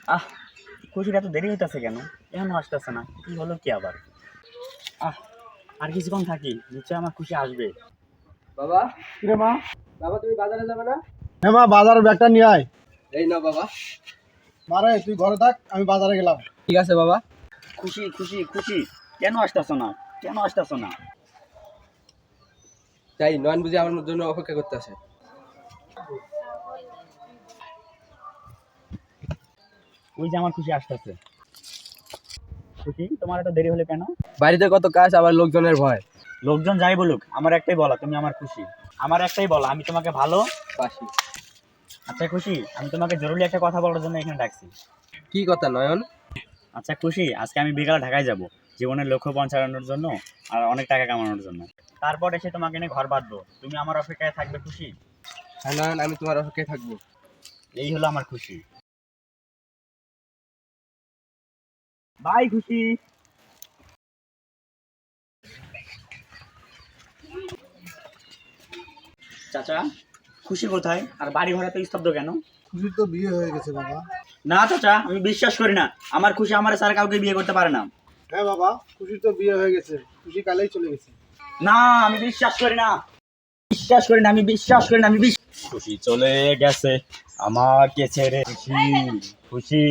আহ, খুশির এত দেরি হইতেছে কেন? এখনো আসতেছে না, কি হলো কি আবার? আহ, আর কিছুক্ষণ থাকি, নিশ্চয় আমার খুশি আসবে। বাবা, রে মা, বাবা তুমি বাজারে যাবে না? হ্যাঁ মা, বাজারের ব্যাগটা নিয়ে আয়। এই নাও বাবা। মারে তুই ঘরে থাক, আমি বাজারে গেলাম। ঠিক আছে বাবা। খুশি খুশি খুশি, কেন আসতেছো না? কেন আসতেছো না? তাই নয়ন বুঝি আমার জন্য অপেক্ষা করতে আছে। ওই যে আমার খুশি আসতেছে। খুশি, তোমার এত দেরি হলো কেন? বাড়িতে কত কাজ, আবার লোকজনের ভয়। লোকজন যাই বলুক, আমার একটাই বলা, তুমি আমার খুশি। আমার একটাই বলা, আমি তোমাকে ভালো। পাশি। আচ্ছা খুশি, আমি তোমাকে জরুরি একটা কথা বলার জন্য এখানে ডাকছি। কি কথা নয়ন? আচ্ছা খুশি, আজকে আমি বিকালে ঢাকায় যাব, জীবনের লক্ষ্য পৌঁছানোর জন্য আর অনেক টাকা কামানোর জন্য। তারপর এসে তোমাকে নিয়ে ঘর বাঁধবো, তুমি আমার অপেক্ষায় থাকবে খুশি। হ্যাঁ নয়ন, আমি তোমার অপেক্ষায় থাকবো। এই হলো আমার খুশি। বাই খুশি। চাচা, খুশি কোথায়? আর বাড়ি ঘরে তো স্তব্ধ কেন? খুশির তো বিয়ে হয়ে গেছে বাবা। না চাচা, আমি বিশ্বাস করি না। আমার খুশি আমার স্যার কাউকে বিয়ে করতে পারে না। হ্যাঁ বাবা, খুশির তো বিয়ে হয়ে গেছে, খুশি কালেই চলে গেছে। না, আমি বিশ্বাস করি না। বিশ্বাস করি না, আমি বিশ্বাস করি না, খুশি চলে গেছে আমাকে ছেড়ে। খুশি খুশি।